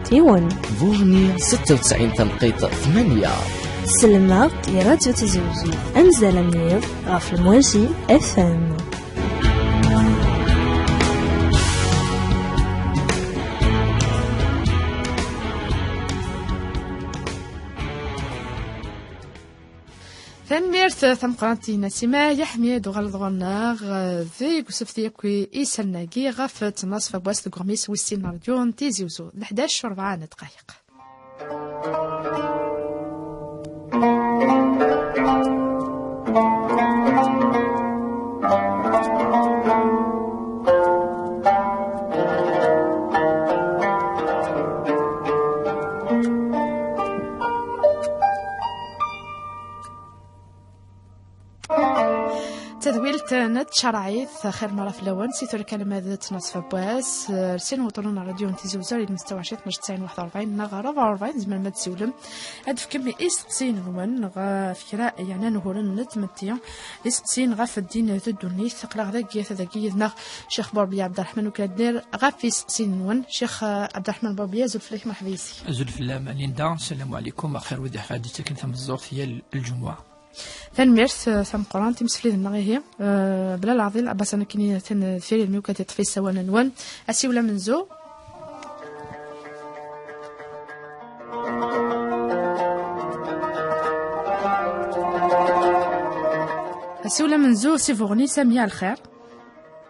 96.1 فورني 96.8 سلمى راديو تزوجي أنزل مير غاف المواجي FM. ثميرت ثم قرانتي نسيمة يحمي دوغال دغناغ ذي قصفتي كوي إيسالناكي غاف تناص فبواس دغميس ويستين راديون تيزيوزو ل11 و4 دقايق. تدويلت نت شرعيث خير مرة في اللون سيتو الكلمة نصف بواس رسين وطنون راديو تيزوزر المستوى شيط 241 نغا 44 زمان ما تسولم هاد في كمي إستسين نوان نغا فكرة يعني نهورن نت متيا إستسين غا في الدين تدوني ثقلا غذاكي ثذاكي نغ شيخ بوربيا عبد الرحمن وكادير غا في إستسين نوان شيخ عبد الرحمن بوربيا زلف ليك مرحبيسي زلف الله ماليندا السلام عليكم أخير ودي حفادي تكن ثم الزورت هي الجمعة فنمرس ثم قران تمسفلي النغيه بلا العظيم باش انا كني تنفيري الميوكا تطفي سوا نوان اسي ولا منزو اسي ولا منزو سي فورني ساميه الخير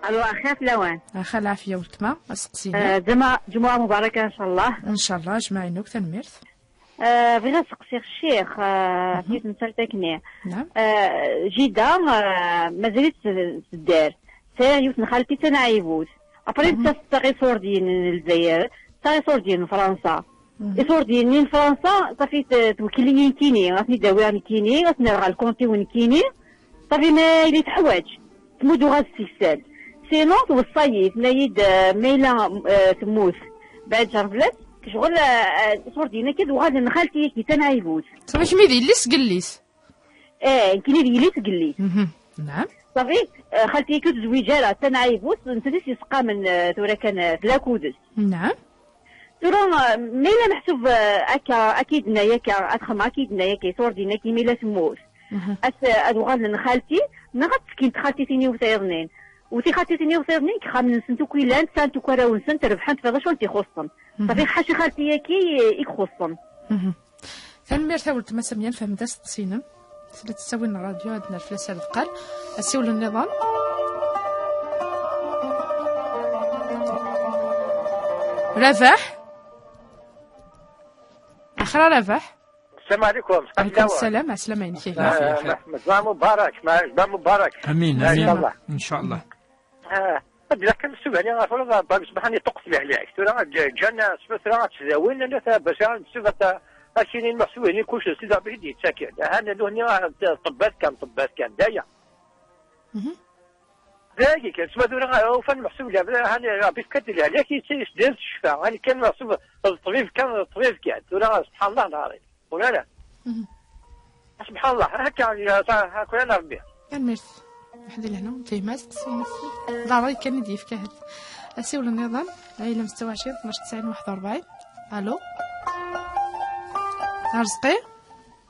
الو اخاف لوان اخا العافيه والكما اسقسينا جمعه مباركه ان شاء الله ان شاء الله جمعينوك تنمرس بغيت نسقسي الشيخ حيت نسالتكني نعم جيدا مازالت الدار سير يوسن خالتي تنعيبوت ابري تستغي صور ديال الجزائر تاغي صور ديال فرنسا صور ديال فرنسا صافي توكليني كيني غاتني داوي كيني غاتني غا الكونتي وين كيني صافي ما اللي تحواج تمودو غا السيسال سينو توصايت نايد ميلا تموت بعد جربلت شغل صور دينا كد وغادي نخالتي كي تنعيبوت صافي شميدي ليس قليس كيني ليس قليس نعم صافي خالتي كد زويجه تنعيبوت نسيت يسقى من تورا كان لاكودس نعم تورا ميلا محسوب اكا اكيد ناياك ادخم اكيد ناياك صور دينا كي ميلا تموت ادوغال نخالتي نغت كي خالتي تيني وثيرنين وتي خالتي وثيرنين كخامن سنتو كويلان سانتو كراون سنت ربحان تفغش وانتي خصن صافي حاشي خالتي ياكي يخصن ثانمير ثاولت ما سميان فهمت تقسينا سلا تساوي لنا راديو عندنا الفلاسه الثقال اسيول النظام رفاح اخرى رفاح السلام عليكم. وعليكم السلام. السلام عليكم. جمعة مبارك. جمعة مبارك. امين امين ان شاء الله. إذا كان السؤال يعني غافل بسبحاني طقس لي عليك. ترى جانا سبثرات تزاوين أنا باش نسبة أشيني المحسوبين كلش سيدا بيدي تسكن. أنا لوني طبات كان دايا. ذاك كان سبثرة وفن محسوب لي أنا بيفكر لي عليك يصير دير الشفاء. أنا كان محسوب الطبيب كان ترى سبحان الله ناري. ولا لا؟ سبحان الله هكا أنا ربي. كان ميرسي. واحد لهنا فيه ماس قسينا ضاري كان يديف كهد اسي ولا النظام عائله مستوى 20 12 90 41 الو رزقي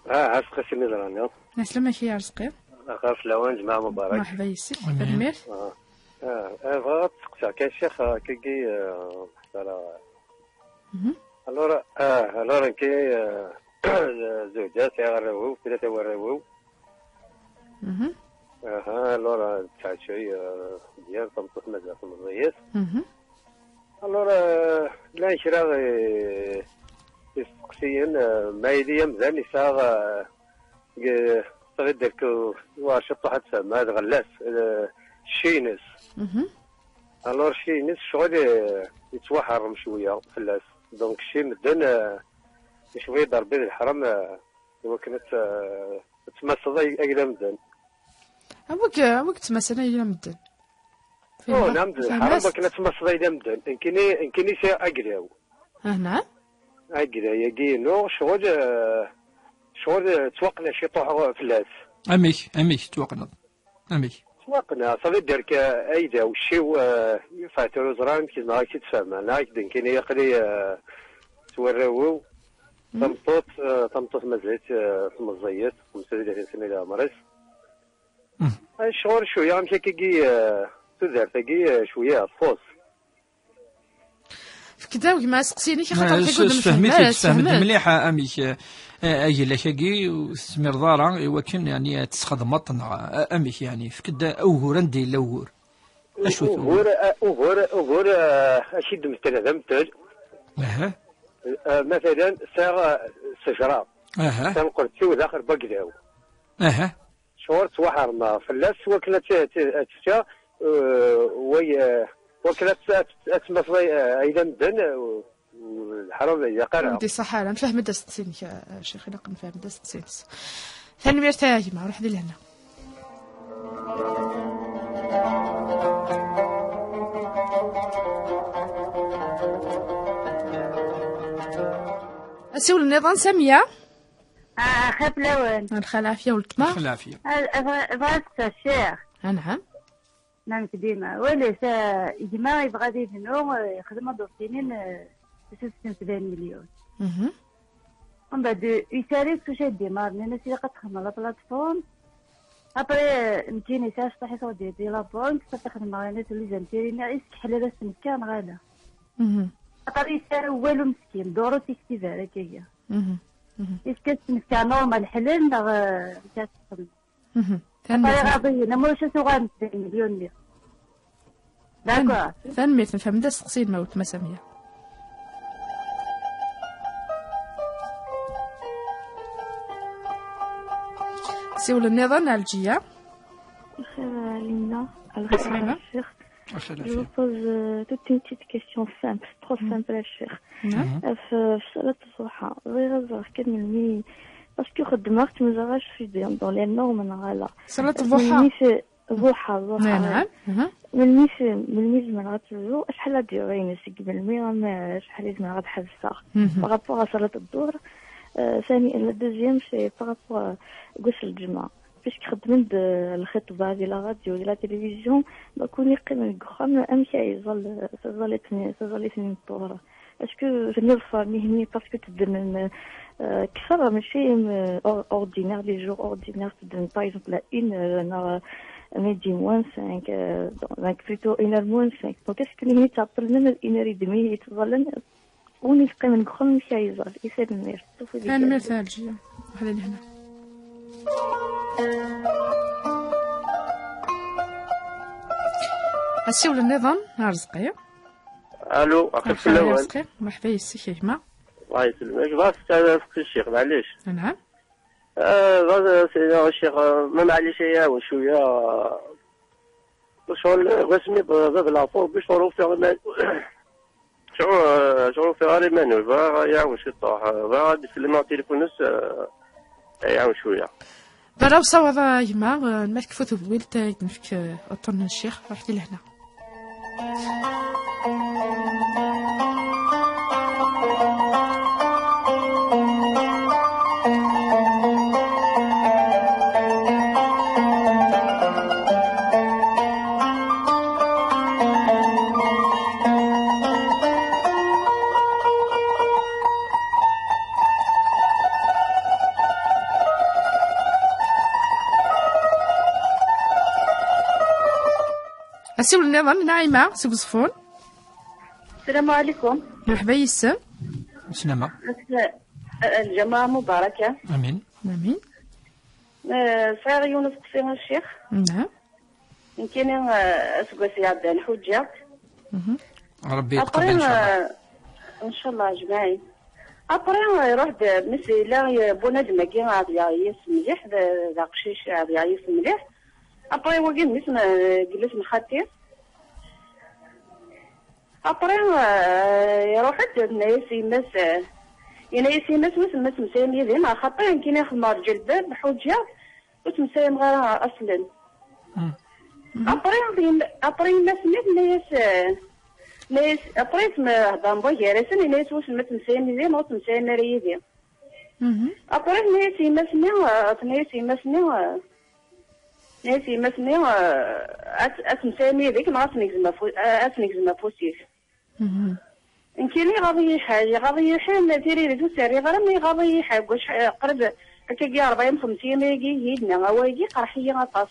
رزقي في النظام نسلمك يا رزقي غاف لوان جماعه مبارك مرحبا يسي بالمير بغات تقطع كان الشيخ كي الورا كي زوجات يغربوا ثلاثه وربوا allora c'è ديال طنطا مزاق المضيف allora لا شراغ يسقسيا ما يدي مزال يساغ تغدر كو واشط حد سما هذا غلاس الشينس allora الشينس شغل يتوحرم شويه فلاس دونك الشي مدن شويه ضربي الحرم وكانت تمصدي اقدام مدن وقت تمسنا إلى مدن. نعم الحرب كانت تمسنا إلى مدن. إنكني شيء أقرأ. نعم. أقرأ يجي نو شغل توقنا شي طوح فلاس. أميك توقنا. توقنا صافي درك أيدا وشي فاتر وزران كي نهار كي تفهم أنا كي يقري سوراو تمطوط مازالت في المزيات 35 سنه الى مريض الشغل شويه مشى كي تدار تاكي شويه فوس كدا كما سقسيني كي خاطر كيقول فهمت مليح اميك اي لكاكي وسمير دارا ايوا كان يعني تسخدمط اميك يعني فكدا اوهور ندي الاوهور اشو اوهور اشد مثل مثل مثلا ساعه شجره تنقل تو داخل بقداو شهور توحرنا فلاس وكلت تستا وكلت تمصري ايضا مدن والحرام يا قرا ودي صحه انا نفهم داستين يا شيخي نقم نفهم داستين ثاني مرتاحي ما روح لهنا اسول النظام ساميه خاف لون الخلافيه والكما الخلافيه بغات الشيخ نعم نعم ديما وليس إجماع يبغى يبنو يخدموا دور سنين 76 مليون ومن بعد يشارك في شي ديمار الناس اللي كتخدم على بلاتفورم ابري نتيني ساعه صحيح ودي لا بونك كتخدم مع الناس اللي زنتيرين عيس حلال السمكان غالا ابري يسارو والو مسكين دورو تكتيفا هكايا اسكت مسكان نورمال حلال كتخدم غادي نموش سوغان 2 مليون لي داكور ثاني نفهم دا سقسين موت مساميه سيول النظام الجيه Lina, je vous pose toute une petite question simple, trop simple à faire. في صلاة الضحى غير كان ملي باسكو خدمت مزاغاش في دون لي نورم نغالا صلاة الضحى ضحى نعم ملي زعما غتزو شحال ديري نسق بالمي ما شحال زعما غتحبسها بارابور صلاة الظهر ثاني لا دوزيام سي بارابور غسل الجمعة باش خدمت الخطبه ديال لا راديو ديال لا تلفزيون بكون يقيم الكخام امشي يظل اثنين الظهر اسكو في الفامي هني باسكو تدن كثر ماشي اوردينير لي جور اوردينير تدن باغ اكزومبل اون ميدي موان 5 دونك بلوتو اون موان 5 دونك اسكو هني تعطل لنا اون دمي يتظل وني يقيم الكخام ماشي يظل يسال المير انا مثال جي هذا اللي هنا السيول النظام رزقي الو اخي الاول مرحبا يسيك ما الله يسلمك بغيت نسال الشيخ معليش نعم بغيت سيدي الشيخ ما معليش يا شويه شغل رسمي باب لافور باش نروح في شغل في غاري مانو يعاون شي طاح غادي يسلم التليفون يعاون شويه براو صوضا يما نمسك فوتو بويلت نفك اطن الشيخ رحتي لهنا السيول النظام نايمة سقصفون السلام عليكم مرحبا يسا سلامة الجماعة مباركة امين امين صغير يونس قصير الشيخ نعم يمكن اسقسي عبد الحجة ربي يتقبل ان شاء الله ان شاء الله اجمعين ابري يروح مسيلة بنادم كي غادي يعيش مليح ذا قشيش غادي يعيش مليح ابري وقت نسمع جلس مخاتي ابري يروح ينايسي مس مسامي ذي مع خاطر يمكن ياخذ مع الجلباب بحجة وتمسام غير اصلا ابري ما سميت ناس ابري ما هضام بو جالسين ناس واش ما تمسامي ذي ما تمسامي ريدي ابري ناسي مسمي اسمسامي ذيك ما اسمك زعما فوسيف يمكن غادي حاجه غادي حال تيري ريدو سيري غير غادي حاج واش قرب هكاكي 40 50 ميجي هيدنا هوايجي قرحيه غطاس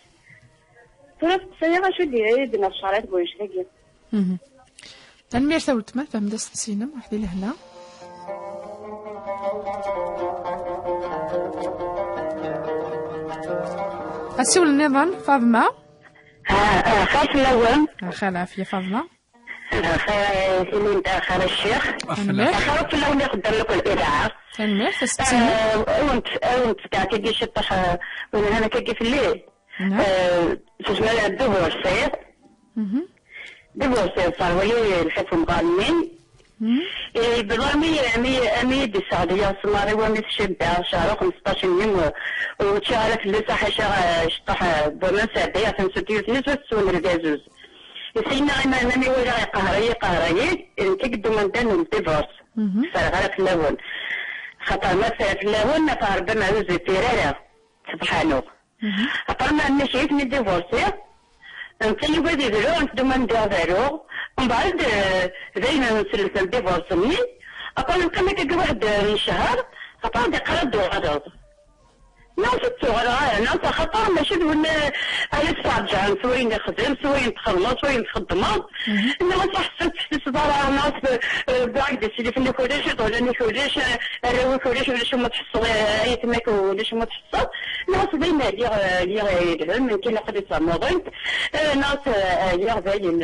ثلاث سنين شو ديري بنا الشريط بويش هكي تنمير ثولت ما فهم دست سينم وحدي لهنا أسول النظام فاطمة خاص الأول خال عافية فاطمة سيدي آخر الشيخ خاص الأول يقدر لك الإذاعة تنمير تستسينم وانت كاكي شطح وانا أنا كاكي في الليل تسمى الديفورسي ديفورسي صار ولي الحكم قانوني بالرغم أمي بالسعودية سماري ومي الشبع شهر 15 يوم وشهر في اللساحة شطح بومن سعدية تنسوتيوت نسوة تسون الجازوز يسينا أمامي ولا قهري تقدو من دان الديفورس فغير في الأول خاطر ما في الأول ما تعرف بما وزي تيرارا سبحانه أقل ما مشيت من الديفورسي انت يبدي دلو انت دوما نديرو ومن بعد زينا نسلسل الديفورس مني اقول كما كي واحد الشهر خاطر قرد وغدر ناس تصغر ناس خاطر ماشي دون على ترجع سواء نخدم سواء نتخلص سواء نخدم انما تحس صدار ناس بعيد سيدي في الكوليج ولا الكوليج ولا شو ما تحصل اي تماك ولا شو ما تحصل ناس ديما اللي يدهم من كاين قد يصمدين ناس يا باين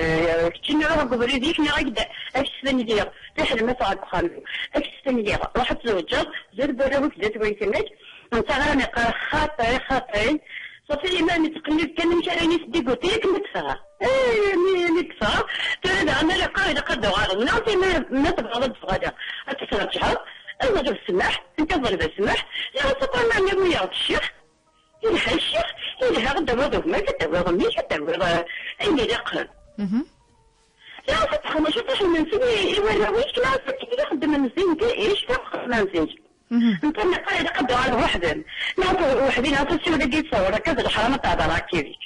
كنا قبل ديك نقد اش ثاني تحل ما صعد خالو اش ثاني راح تزوج زاد براوك زاد ويتمك انت راني خاطري صافي ما نتقلب كان مشى راني سدي قلت لك نتفاها نتفاها ترى انا لا قاعده قد غير ناطي ما تبغى غدا تترجع انا جاب السماح انت ضرب السماح يا صافي ما نبغي الشيخ يلحق الشيخ يلحق دابا ما كتبغى مش كتبغى عندي دقن يا فتح ما شفتش من سيدي ولا ويش لا كي يخدم من زين ايش تاخذ من زين انت قاعد قد على وحده لا وحدين اتصل ولا ديت صوره كذا الحرام تاع راكيك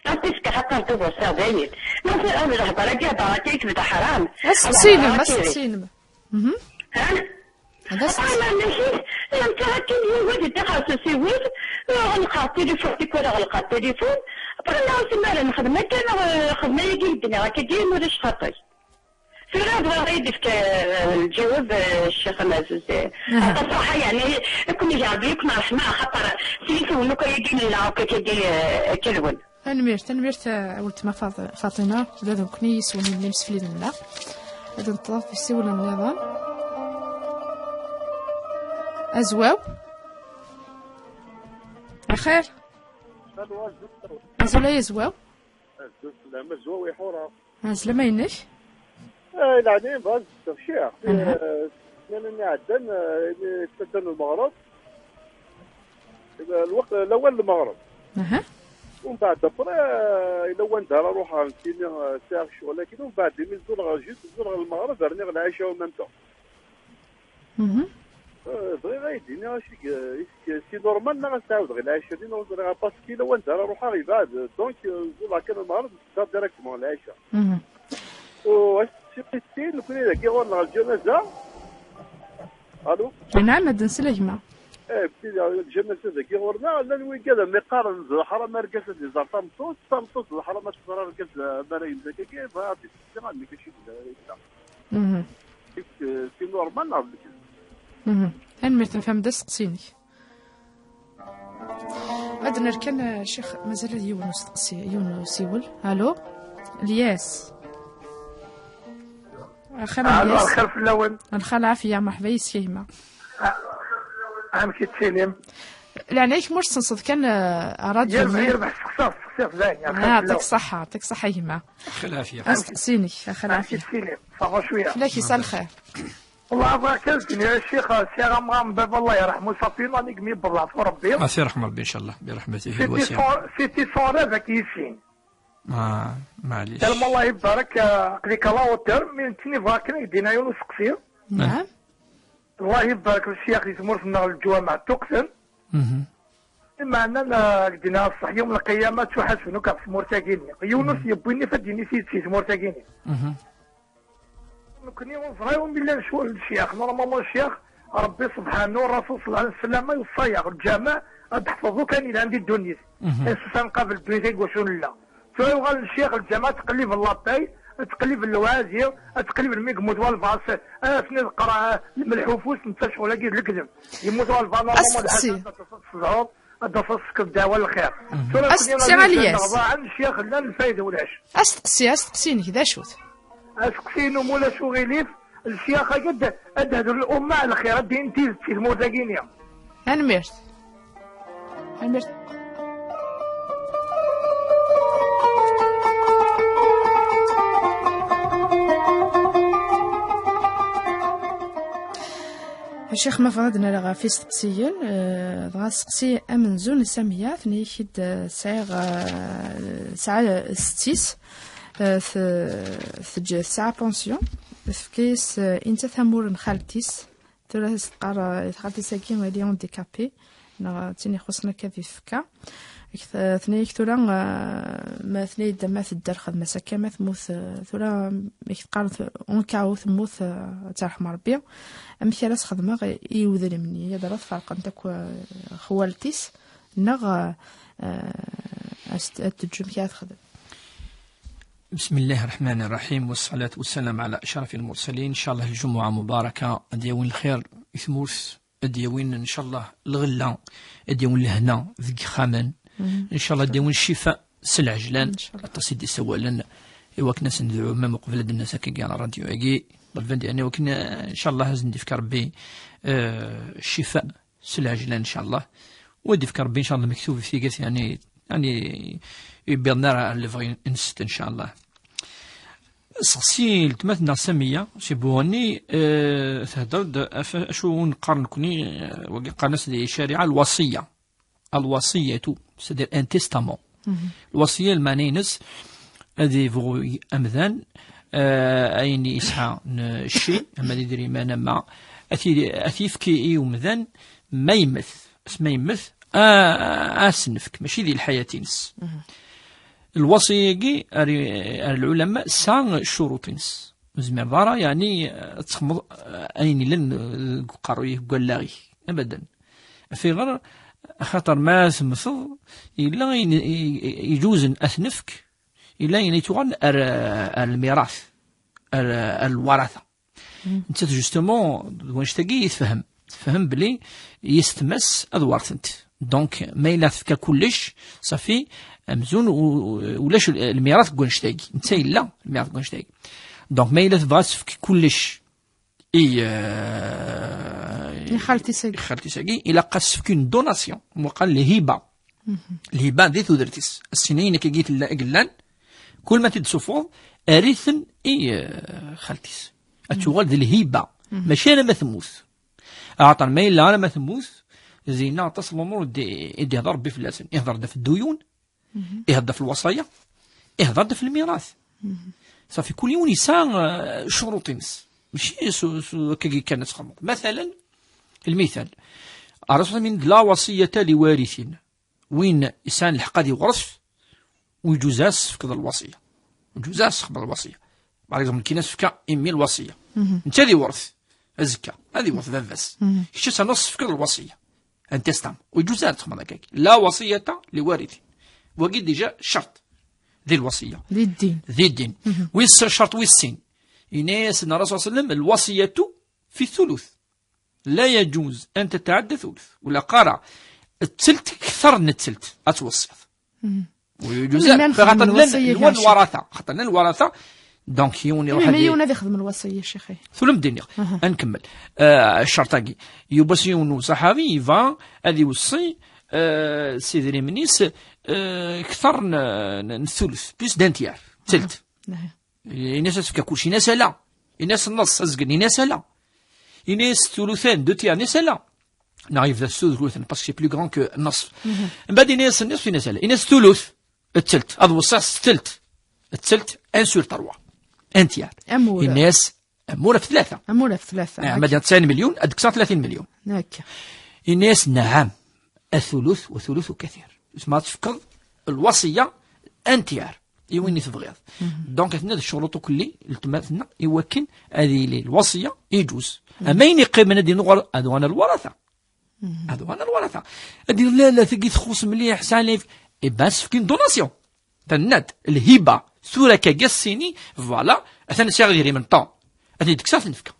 لا تسك حتى تبغى ساعدين ما في انا راح راكي راكيك بتاع حرام السينما هذا ماشي انت راكي ولد تخاص سيويد غنلقى التليفون ولا غنلقى التليفون برنا سمعنا نخدم كان خدمه يجي الدنيا راكي دير ولا شخاطي في هذا غيدك الجواب الشيخ معزوز الصراحه يعني كنا جايبين كنا رحمه خاطر سيتو نو كيجي لنا كيدي كلون تنميرت ولت ما فاطمه هذا كنيس وني مسفلين لنا هذا نطلب في سول النظام ازواو بخير ازولا يزواو لا مزواو يحورها ازلا ينش العدين باز الشيخ لأنني عدن تبدل المغرب الوقت الأول المغرب ومن بعد دبر يلون دار روحها نسيني ساعة ولكن ومن بعد من زور المغرب راني غنعيشها وممتع بغي غايديني سي نورمال ما غنتعاود غنعيشها دينا باسكي لون دار روحها غيبعد دونك زور كان المغرب دار ديريكتمون العيشة واش تسقيتي لو كنا كي غورنا الجنازه الو نعم هاد نسلجمه بدي الجنازه كي غورنا لا وين كذا مقارن الحرام مركز اللي زار طمطوس الحرام تزرار مركز مراين زكي فهادي السيغان اللي كيشي سي نورمال نعرف لك هنمرت نفهم دا سقسيني غادي نركن الشيخ مازال يونس تقسي يونس يول الو الياس الخير في اللون الخير عافية مرحبا يسيما عامك تسلم لعنيك مش تنصد كان راديو يربح سقساف زين يعطيك صحة يما خير عافية اسقسيني خير عافية تسلم صغر شوية لك يسال خير والله بارك يا الشيخ سي غمرام باب الله يرحمه صافينا نقمي بالله وربي سي رحم ربي ان شاء الله برحمته الواسعة سيتي صورة ذاك يسين معليش سلام الله يبارك قليك الله وتر من تني فاكنا يدينا يونس قصير نعم الله يبارك الشيخ يسمور لنا الجوامع تقسم إما أننا دينا الصح يوم القيامة تحسنك في سمور تاكيني يونس يبويني فديني سيد سمور تاكيني كني صغير بالله نشوف الشيخ نورمالمون الشيخ ربي سبحانه والرسول صلى الله عليه وسلم يوصيغ الجامع تحفظوا كان إلى عندي الدنيا اساسا قابل الدنيا وشون لا فيغال الشيخ الجامع تقليب اللاباي تقليب اللوازير تقليب الميكمود والفاس اثني القراء الملحوفوس نتا شغل كيد الكذب يموت والفاس نورمالمون الحاجه الدفص كالدواء الخير أستقسي عليا عن الشيخ لا الفايده ولاش أستقسيني كذا شوت أسقسينو مولا شو غيليف الشيخ قد أدهدوا الأمة على خير الدين تيز في الموتاقينيا هنمرت الشيخ ما فرضنا لغا في سقسيين دغا سقسي امن زون ساميه ثني كد ساعه ستيس في ساعه بونسيون في كيس انت ثمور خالتيس ثلاث قرا خالتيس كي غادي اون ديكابي تيني خصنا كافي فكا ثني كثرا ما ثني دما في الدار خدمه سكا ما ثموث ثرا يتقال اون كاو ثموث ترحم ربي ام كلاس خدمه يوذل مني يا درات فرق انت خوالتيس نغ استجم كي تخدم. بسم الله الرحمن الرحيم والصلاة والسلام على أشرف المرسلين. إن شاء الله الجمعة مباركة أديوين الخير يثموث أديوين إن شاء الله الغلة أديوين الهنا ذيك خامن إن شاء الله أديوين الشفاء سلعجلان التصيد سوالا وكنا سندعو ما مقبل الناس كي على الراديو أجي بالفندي أنا وكنا إن شاء الله هزن ديفكر بي الشفاء سلعجلان إن شاء الله وديفكر بي إن شاء الله مكتوب في قيس يعني يبيضنا اللي نست إن شاء الله. سقسي التماتنا سمية سيبوني تهدر شو نقارن كوني قارنس دي شارعة الوصية سيدير ان تيستامون الوصية المانينس هذه فو أمذان أين يسعى الشيء أما يدري ما نما أثيفكي إيو مذان ما يمث اسمه يمث أسنفك ماشي ذي الحياتينس الوصية العلماء سان شروطينس زمير دارا يعني تخمض أين لن قرويه قلاغي أبدا في غير خاطر ما ثمثض إلا يجوز أثنفك إلا يتوغن الميراث الورثة انت جوستومون واش تاقي يتفهم تفهم بلي يستمس أدوارثنت دونك ما إلا تفكا كلش صافي مزون ولاش الميراث كونشتاقي انت إلا الميراث كونشتاقي دونك ما إلا تبغى تفكي كلش خالتي ساقي إلا قاس تفكين دوناسيون وقال الهبة ذي ثودرتيس السنين كي جيت قلان كل ما تدسفوض أريثن خالتيس أتشغل ذي الهبة ماشي أنا ما ثموث أعطان ما إلا أنا ما ثموث زينا تصل الأمور دي يهضر ربي في اللسان يهضر في الديون يهضر في الوصايا يهضر في الميراث صافي كل يوم يسان شروطينس ماشي كي كانت تخمط مثلا المثال الرسول من لا وصية لوارث وين إنسان الحق دي ورث ويجوزاس في كذا الوصية ويجوزاس قبل الوصية بعض الناس كي ناس فكا إمي الوصية أنت اللي ورث الزكاة هذه ورث فافاس شو سنص في كذا الوصية أنت استعم ويجوزاس تخمط هكاك لا وصية لوارث وقد ديجا شرط ذي الوصية ذي الدين ويس الشرط ويسين إناس الرسول صلى الله عليه وسلم الوصية في الثلث لا يجوز أن تتعدى ثلث ولا قارع التلت أكثر من التلت أتوصف ويجوز فخاطر الورثة خاطر الورثة دونك يوني واحد يونا يخدم الوصية شيخي ثلم الدنيا نكمل الشرطاقي يبصيون صحابي يفا هذه وصي سيدي ريمنيس أكثر من الثلث بلس دانتيار تلت الناس تفكا كلشي ناس لا الناس النص أزقني ناس لا الناس ثلثان دو تيار ناس لا نعرف ذا الثلثان باسكو بلو غران كو النصف من بعد الناس النصف ناس لا الناس ثلث التلت هذا وصاص التلت ان سور 3 ان تيار الناس أمورة في ثلاثة مدينة 90 مليون أدك 30 مليون هكا الناس نعم الثلث وثلث كثير ما تفكر الوصية ان تيار يوين تبغيض دونك هنا الشروط كلي التماثلنا يوكن هذه الوصيه يجوز اما يقيم هذه نغر ادوان الورثه هذه لا تجي تخص مليح سالف بس فين دوناسيون تناد الهبه سوره كجسيني فوالا اثنا سي غير من طون اثني دكسات نفكا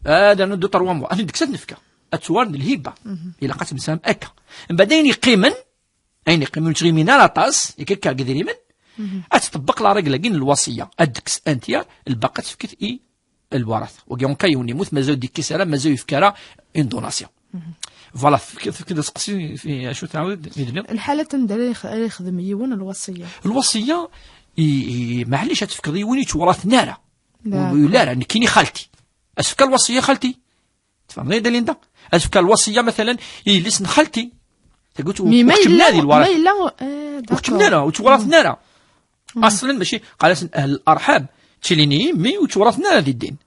هذا ندو 3 موا اثني دكسات نفكا اتوارد الهبه الى قسم سام اكا من بعدين يقيمن اين يقيمن تغيمينا لا طاس يكا قدري من اتطبق لا رجل كين الوصيه ادكس انتيا الباقات فكت اي الورث وكيون كايوني موت مازال ديك كيسالا مازال يفكرا اون دوناسيون فوالا كذا تقصي في شو تعاود الحاله تندري يخدم يون الوصيه معليش تفكري وين يتورث نارا لا كيني خالتي اسفك الوصيه خالتي تفهمني دليندا اسفك الوصيه مثلا يلسن خالتي قلت وكتبنا هذه الورث وكتبنا وتورثنا لها اصلا ماشي قال اهل الارحام تشيليني مي وتورثنا هذه الدين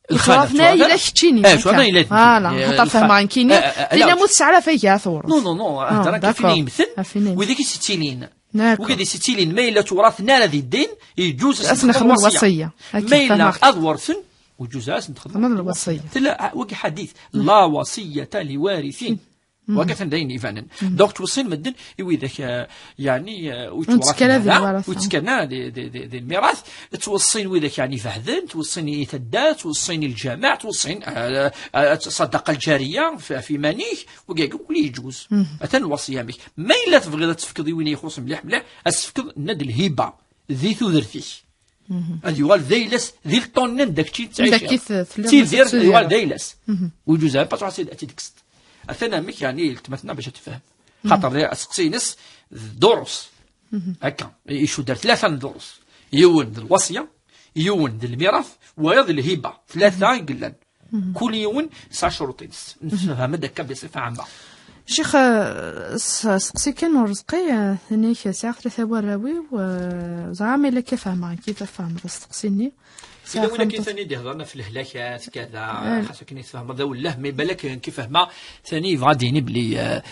تورثنا الى شتيني شو انا الى فوالا حتى فهمان كيني لينا موت على فيا ثور نو هذا كيفين يمثل وذيك ستيلين وكذا ستيلين ما الا تورثنا هذه الدين يجوز نخدم الوصيه ما الا اضورثن وجوز نخدم الوصيه وكي حديث لا وصيه لوارثين وقتا داين فعلا دونك توصين مدن يوي ذاك يعني وتسكنا دي الميراث توصين وذاك يعني فهذن توصين يتدات توصين الجماع توصين الصدقه الجاريه في مانيك وكاع كل يجوز اتن الوصيه بك ما الا تبغي تفكضي وين يخص مليح اسفكض ند الهبه ذي ثوذرتي هذه يوال ذيلس ذي الطون داك تي تعيش تيدير يوال ذيلس وجوزها باش عسيد اتيدكست أثناء ميك يعني التمثلنا باش تفهم خاطر أسقسي نس دروس هكا يشو دار 3 دروس يون الوصية يون الميراث ويض الهبة 3 قلان كل يوم 9 شروطين نفهم داك بصفة عامة شيخ سقسي كان ورزقي ثاني ساعة 3 وراوي وزعما إلا كيف فاهمة كيف فاهم تسقسيني إلا وين كي ثاني هضرنا في الهلاكات كذا خاصك نفهم هذا ولا ما بالك كيف فهمها ثاني غاديني بلي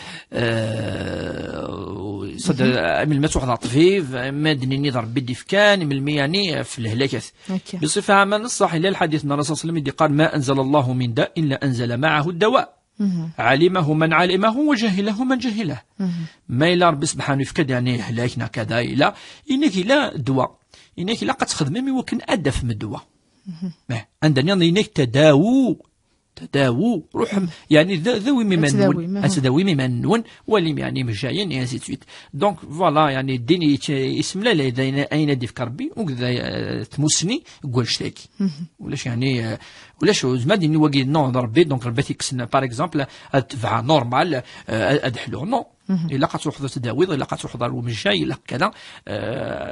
صدر من المسوح الطفيف ما دنيني ضرب بدي فكان من المياني في الهلاكات بصفة عامة نصح إلى الحديث من الرسول صلى الله عليه وسلم قال ما أنزل الله من داء إلا أنزل معه الدواء علمه من علمه وجهله من جهله ما إلا ربي سبحانه يفكد يعني هلاكنا كذا إلا إنك لا دواء إنك لا قد تخدمي وكن أدف من الدواء عندنا إنك تداوو روح يعني ذوي ممنون أتداوي ممنون ولم يعني مجاين يعني سيتويت دونك فوالا يعني الدين اسم لا إذا أين ديف كربي وكذا تمسني قول شتاكي ولاش يعني ولاش زمان إني واقي نو ضربي دونك ربيتي كسنا باغ اكزومبل تبع نورمال أدحلو نو إلا قد تروح تداوي إلا قد تروح ضرب مجاي إلا كذا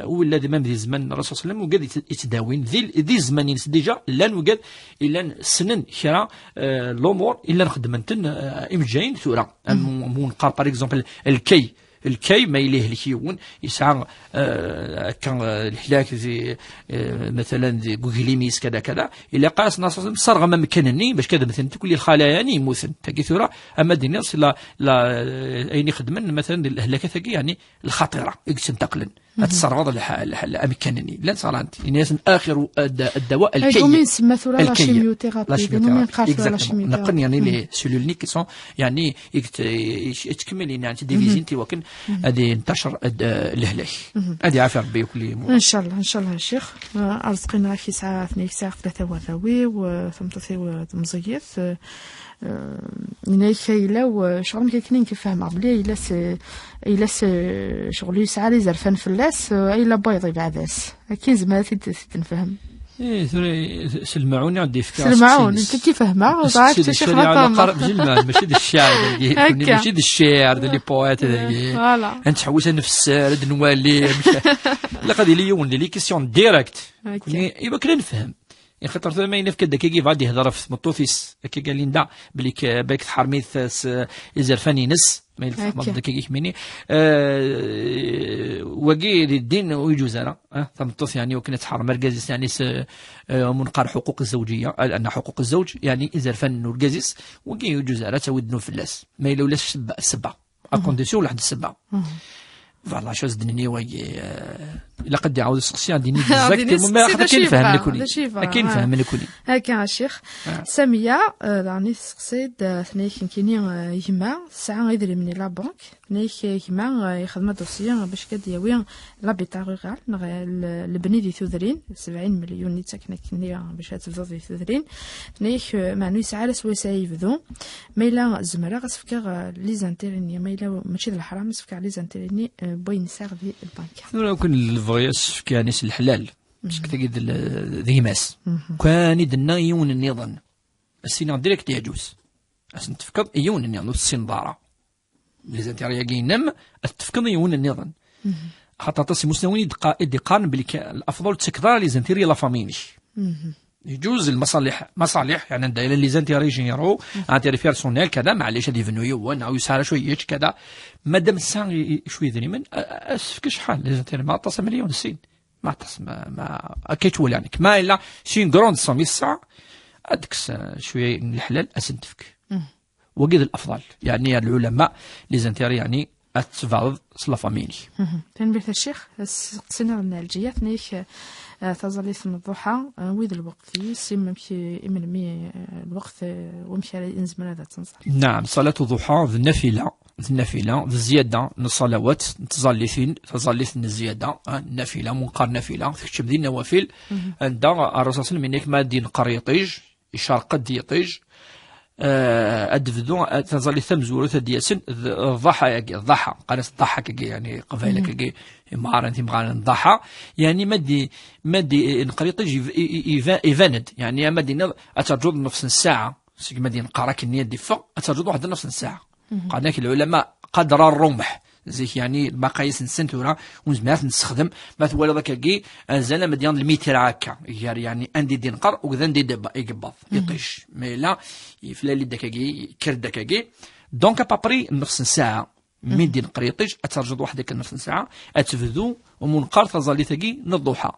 ولا ديما ذي زمان الرسول صلى الله عليه وسلم وقاد يتداوين ذي زمان ديجا لان وقاد إلا سنن كرا الأمور إلا نخدمنتن إمجاين ثورة منقار باغ اكزومبل الكي ما يليه الكيون يسعى كان الهلاك زي مثلا زي غوغليميس كذا كذا الا قاس ناس صرغ ما مكانني باش كذا مثلا تقول لي الخلايا يعني يموتن تاكي ثوره اما ديني لا اين يخدمن مثلا الهلاكات يعني الخطيره تنتقلن تصرغ الامكانني لا صارت الناس اخر الدواء الكي من سما ثوره لا شيميوثيرابي نقن يعني لي سيلولني كي سون يعني تكمل يعني ديفيزينتي وكن هذه انتشر الهلاك هذه عافيه ربي وكل ان شاء الله يا شيخ ارزقنا في ساعه 2 ساعه 3 وراوي وثمثي مزيف إنك إلا وشغل كاين كيف فهم بلي إلا شغل يسعى لي زرفان فلاس إلا بايضي بعداس كاين زعما تنفهم سلمعوني عندي فكره سلمعون انت كيف فاهمه ضاعت شي شيخ قرب جلمان ماشي د الشعر ماشي د الشعر د لي بويت فوالا انت حوس نفس رد نوالي لا غادي لي يون لي كيسيون ديريكت يبقى كنا نفهم خاطر ثم ينفك داك كي غادي يهضر في مطوفيس كي قال لي ندا بلي باك حرميت يزرفاني نس ما يفهم داك كي يحميني وقي الدين ويجوز انا تمطوف يعني وكنا تحرم مركزيس يعني منقر حقوق الزوجيه ان حقوق الزوج يعني يزرفان وركزيس وقي يجوز انا تودنو فلاس ما الا ولاش السبه اكونديسيون لحد السبه فوالا شاز دنيا وي الا قد يعاود الشخصيه ديني بزاف ما خاطر كاين فهم لكل كاين فهم لكل هكا الشيخ ساميه راني سقسيد ثني كاينين يما ساعه غيدير من لا بنك ثني يما يخدم دوسيي باش كديوي لابيتا روغال البني دي ثودرين 70 مليون اللي ساكنه كنيه باش تبدا دي ثودرين ثني معنو يسعى سويسا يبدو ما الا الزمره غتفكر لي زانتيريني ما الا ماشي الحرام تفكر لي زانتيريني بوين سيرفي البنك لو كان الفغياس في كانيس الحلال باش كتاكد ذيماس كان يدنا يون النظام السين ديريكت يجوز اش نتفكر يون النظام السين ضاره لي زانتيريا كاينم تفكر يون النظام خاطر تاسي مسنوني دقان بلي الافضل تكثر لي زانتيريا لا فامينيش يجوز المصالح يعني دايره لي زانتيري جينيرو انتيري بيرسونيل كذا معليش هادي فنويو وانا يسهل شويه كذا مادام السان شويه ذريمن اسفك شحال لي زانتيري ما تصل مليون سين ما تصل ما كيتول يعني ما الا شي كروند سومي الساعه هذاك شويه من الحلال اسنتفك وقيد الافضل يعني العلماء لي زانتيري يعني اتفاض صلا فاميلي تنبيه الشيخ قصينا من الجيات نيك تظلي في الضحى ويد الوقت يسمى من الوقت ومشي على انزمن هذا تنصح نعم صلاة الضحى النافلة الزيادة من الصلوات تظلي الزيادة النافلة منقر نافلة تكتب ذي النوافل عند الرسول صلى الله عليه وسلم ما دين قريطيج إشار قد يطيج أدفدو تظل ثمزورو تدياسن الضحى قالت الضحى يعني قبائلك معارن الضحى يعني مادي نقريطيج إيفاند يعني مادي أترجض نفس الساعة مادي نقراك النية دفق أترجض واحد نفس الساعة قالك العلماء قدر الرمح زيك يعني مقاييس نسنتورا ونزمات نستخدم مثلا ذاك كي زال مديان المتر هكا يعني عندي دي نقر وكذا ندي دبا يقبض يطيش مي لا يفلالي دكاكي كر دكاكي دونك ابابري نفس الساعه ميدي نقر يطيش اترجض واحد ديك نفس الساعه اتفذو ومنقر تظلي ثقي نضحى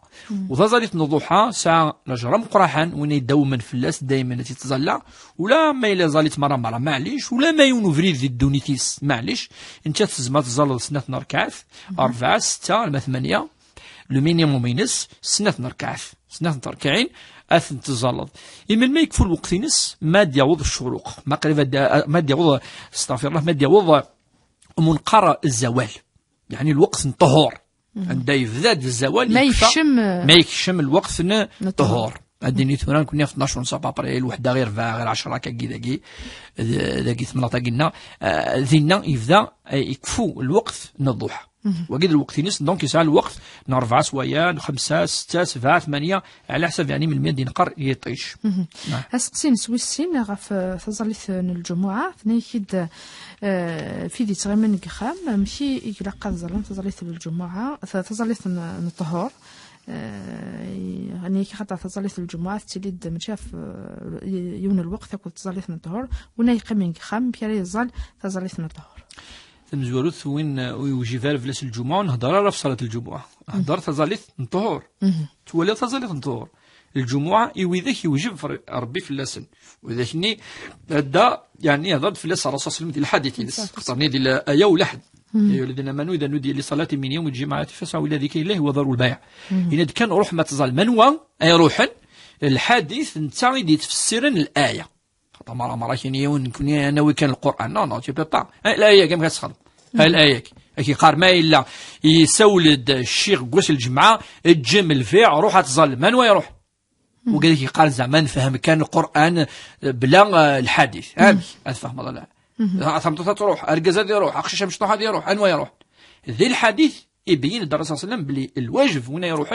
وتظلي نضحى ساعه نجرم قراحان وين يدوما فلاس دائما تتظلى ولا ما الا زالت مره معليش ولا ما يونو فريد ذي الدونيتيس معليش انت تزما تظل سنه نركعف 4 6 8 لو مينيموم ينس سنه نركعف سنه تركعين اثن تزلط اما ما يكفو الوقت ينس ما ديعوض الشروق ما قريبا ما ديعوض استغفر الله ما ديعوض منقر الزوال يعني الوقت طهور عند يفذاد الزوال ما يكشم الوقت طهور اديني ثوران كنا في 12 ونص ابريل وحده غير 20 غير 10 كي داكي 8 قلنا ذينا يفذا يكفو الوقت الضحى وقيد الوقت نس دونك يسال الوقت 4 سوايع 5 6 7 8 على حسب يعني من المدينه نقر يطيش اسقسين سويسين غف تظليت الجمعه ثنيكيد في دي تغمن كخام ماشي يقلق الظلام تظليت الجمعه تظليت الطهور يعني كي خاطر تظليت الجمعه تليد مشاف يون الوقت كنت تظليت الطهور وناي قمن كخام بيري يظل تظليت الطهور تمزوروث وين ويجيفار فلاس الجمعة نهضر في صلاة الجمعة هضر تظليت نطهور تولي تظليت نطهور الجمعة وذاك يوجب ربي فلاسن وذاكني هدا يعني هضر فلاس الرسول صلى الله عليه وسلم الحديث اختارني ديال آية ولا يا الذين امنوا اذا نودي لصلاة من يوم الجمعة فاسعوا الى ذكر الله وذروا البيع إن كان روح ما تظل منوى أي روحا الحديث نتا يتفسر الآية خاطر مرة كاين كوني انا كان القرآن نو تي بي با الآية كما كتخدم هاي الآية كي قار ما إلا يسولد الشيخ قوس الجمعة الجم الفيع روح تظل من وين يروح وقال لك قال زعما نفهم كان القرآن بلا الحديث هذا فهم هذا لا ثمت تروح ارجز هذا يروح اخشى مش هذا يروح ان وين يروح ذي الحديث يبين الرسول صلى الله عليه وسلم بلي الواجب وين يروح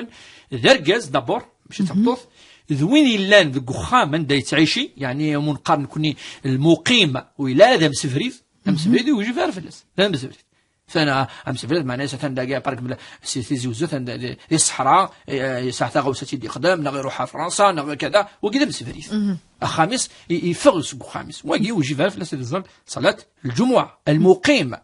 ذرجز دابور باش تحطوه ذوين اللان ذو خام من دا تعيشي يعني منقارن كوني المقيم ولا هذا مسفريد مسفريد ويجي فارف الناس لا مسفريد فانا مسفريد معناها ستندقى بارك سيتيزي وزوت عند الصحراء ساعه غوساتي دي قدام نغي يروح فرنسا نغي كذا وكذا مسفريد الخامس يفغس خامس ويجي ويجي فارف الناس صلاه الجمعه المقيم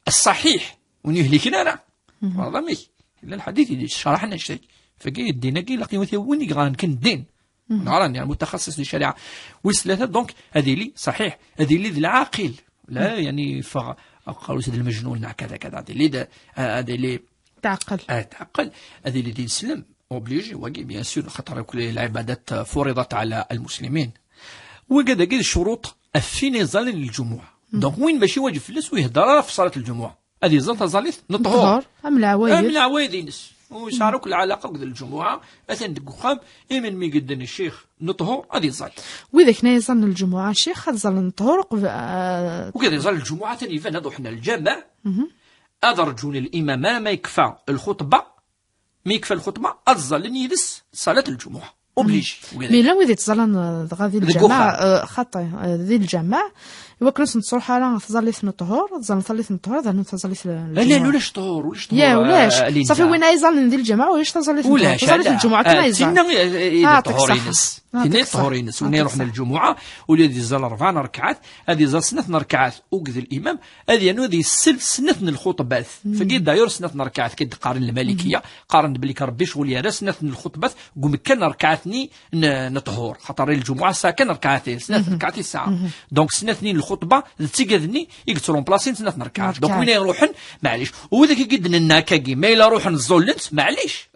الصحيح ونهلكنا انا هذا مي الا الحديث اللي شرحنا الشيء فكي الدين كي لقيمته وين غان كان الدين غران يعني متخصص للشريعه والثلاثه دونك هذه لي صحيح هذه لي العاقل لا يعني قالوا سيد المجنون كذا كذا هذا اللي تعقل هذه اللي دين السلام اوبليجي واجي بيان سور خاطر كل العبادات فرضت على المسلمين وكذا كذا الشروط في نزال للجمعه دونك وين ماشي واجب فلس ويهضر في صلاه الجمعه هذه زلطه زاليت نطهور ام العوايد ينس ويشعروا كل علاقه بذل الجمعه مثلا دقوقام من مي قدن الشيخ نطهور هذه زال واذا كنا يزال الجمعه الشيخ هتزال نطهور وكذا يزال الجمعه ثاني فين هذو حنا الجامع أدرجون الإمام ما يكفى الخطبة أتزال يدس صلاة الجمعة أوبليجي مي لا وإذا تزال غادي الجماعة خطي ذي الجماعة وكنت نتصور حالا تزال لي طهور تزال لي طهور ذا تزال لي لا ولاش طهور يا ولاش صافي وين يزال ندير الجماعة ولاش تزال لي طهور تزال لي الجمعة كنا يزال طهورينس طهورينس وين رحنا الجمعة ولا يزال 4 ركعات هذه زال 2 ركعات وكذا الإمام هذه انو ذي سنة الخطبات فكي داير 2 ركعات كي قارن المالكية قارن بليك ربي شغل يا 2 الخطبات قوم كان ركعتني نطهور خاطر الجمعة ساكن ركعتين 2 ركعتين ساعة دونك 2 الخطبة تيقادني يقتلون بلاصين 2 ركعات دونك وين يروحن معليش وذاك يقدن الناكاكي ما إلا روحن الزولنت معليش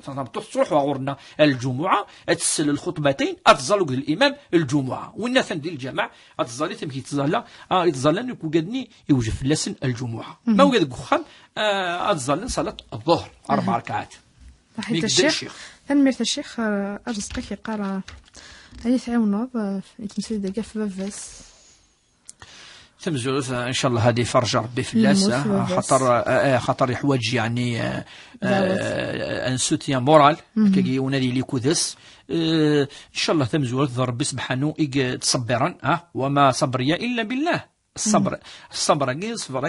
تروح وغورنا الجمعة تسل الخطبتين أتزال وقد الإمام الجمعة والناس ندير الجماعة أتزالي تمكي تزالا يتزالن يقدني يوجد لسن الجمعة ما وقد قخام أتزالن صلاة الظهر 4 ركعات حيت الشيخ تنميرت الشيخ أرزقك يقرأ هاي تعاونوا يتمثل دقا في باباس تمزول ان شاء الله هذه فرج ربي في اللاس خاطر يحوج يعني ان سوتيان مورال كي ونادي لي كودس ان شاء الله تمزول ربي سبحانه تصبرا وما صبري الا بالله الصبر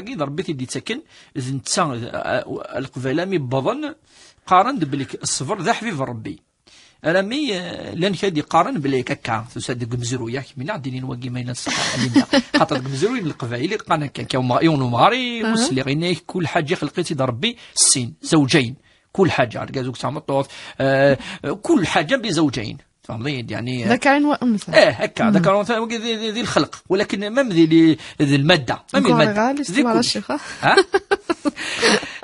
كي ربي تدي تسكن انت القبيله مي بظن قارن بليك الصبر ذا حبيب ربي رامي لان كادي قارن بلي كاكا تصدق مزرويا من عندي نواقي ماين الصح علينا خاطر مزروي القبائل قانا كاكا يونو ماري وسلي غيني كل حاجه خلقتي ضربي السين زوجين كل حاجه كازوك تاع كل حاجه بزوجين فهمتي يعني ذكرين وانثى هكا ذكر وانثى ذي الخلق ولكن ما ذي الماده ما الماده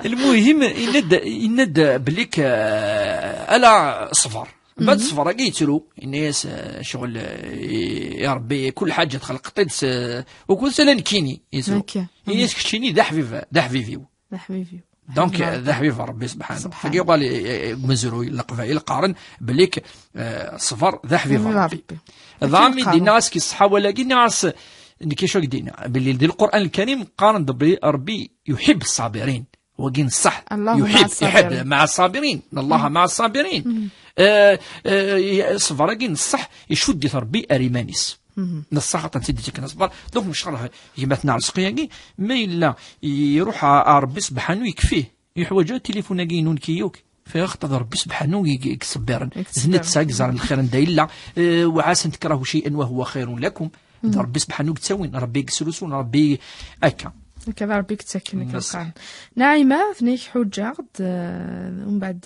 المهم يند بليك على صفر بعد صفر قيتلو الناس شغل يا ربي كل حاجه تخلقت وكل سنه كيني يسو الناس كشيني ذا حبيبيو دونك ذا حبيب ربي سبحانه فكي قال مزروي القبائل قارن بليك صفر ذا حبيب ربي ضامي دي ناس كي صحا ولكن ناس كيشو دينا باللي دي القران الكريم قارن ربي يحب الصابرين وقين صح يحب مع الصابرين الله مع الصابرين صفر قين صح يشد ربي اريمانيس نصحة تنسيدي نصبر دونك مش راه يماتنا على سقياكي ما إلا يروح ربي سبحانه يكفيه يحوج تليفون كينون كيوك فيخطض ربي سبحانه يكسبرن زنت ساق زار الخير دايلا وعسى تكرهوا شيئا وهو خير لكم ربي سبحانه يتساوين ربي يكسلسون ربي أكا كذا ربي كتسكن كالقان ناعمة فنيك حجة ومن بعد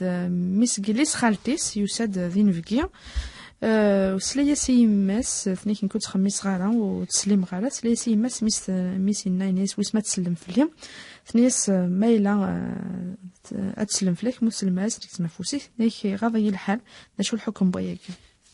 مسجليس خالتيس يساد ذين فيكيا وسليا سيماس ثنيك كنت خميس غارة وتسليم غارة سليا سيماس ميس الناينيس ويس ما تسلم فيهم ثنيس مايلا أتسلم فيك مسلماس ديك تنفسي نيك غاضي الحال نشو الحكم بياك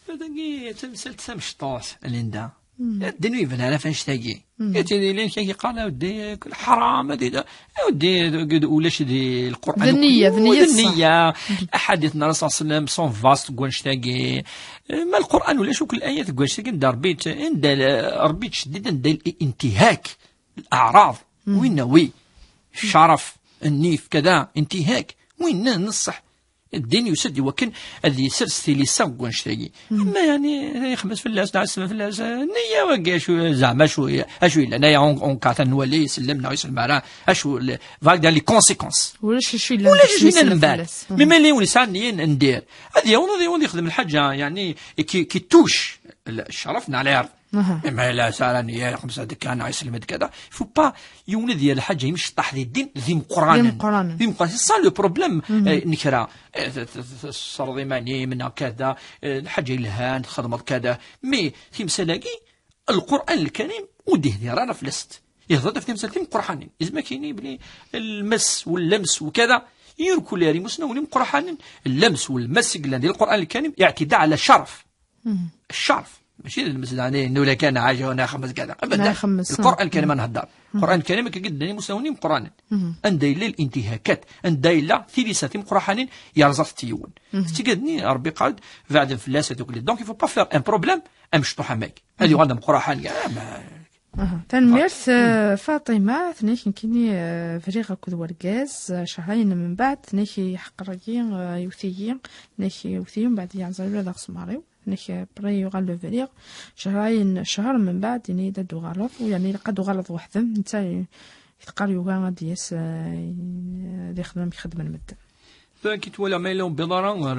هذاكي تمثل تمشطوس ليندا الدنيا فين على فاش تاقي ياتي لين كي قال ودي حرام هذه ودي ولاش دي القران النية احاديثنا الرسول صلى الله عليه وسلم سون فاست كونش تاقي ما القران ولا شوك الايات كونش تاقي ضربيت عند ربي تشديد عند الانتهاك الاعراض وين وي الشرف النيف كذا انتهاك وين نصح الدين يسد وكن اللي سرستي لي ساق ونشتاقي اما يعني يخمس في الناس نعس في الناس نية وكا شو زعما شويه اشو الا انايا اون كاتا نولي يسلمنا ويسلم راه اشو فاك دار لي كونسيكونس ولاش شي نبال مما اللي ونساني ندير هذه يوم يخدم الحاجه يعني كي توش شرفنا على الارض ما لا سالني يا 5 دكان يسلم كذا فو با يوم ديال الحاجه يمشي طاح الدين ذي قران سا لو بروبليم نكرا الصرد ماني من كذا الحاجه الهان خدمت كذا مي في مسلاقي القران الكريم وديه رانا فلست يهضر في تمثال قرحانين إذا ما كاينين بلي المس واللمس وكذا يركو لاري مسنوني قرحانين اللمس والمس ديال القرآن الكريم اعتداء على شرف الشرف ماشي المسجد يعني انه كان عاجه وانا خمس كذا ابدا القران الكريم نهضر القران الكريم كيقدني مساونين قرانا انداي الانتهاكات انداي ثلثات قرحانين يرزق تيون تيقدني ربي قال بعد فلاسه دوك دونك يفو با فير ان بروبليم امشطو حماك هذه غادم قرحان كاع تنميرث فاطمه ثني كيني فريغ كود وركاز شهرين من بعد ثني حقرقين يوثيين نيكي يوثيين بعد يعزلوا ذا سماريو نيك بري يغال لو فريغ شهر من بعد يعني دادو غلط ويعني قادو غلط وحدهم نتا يتقال يوغا دياس يخدم المدة كي تولى مايلهم بضارة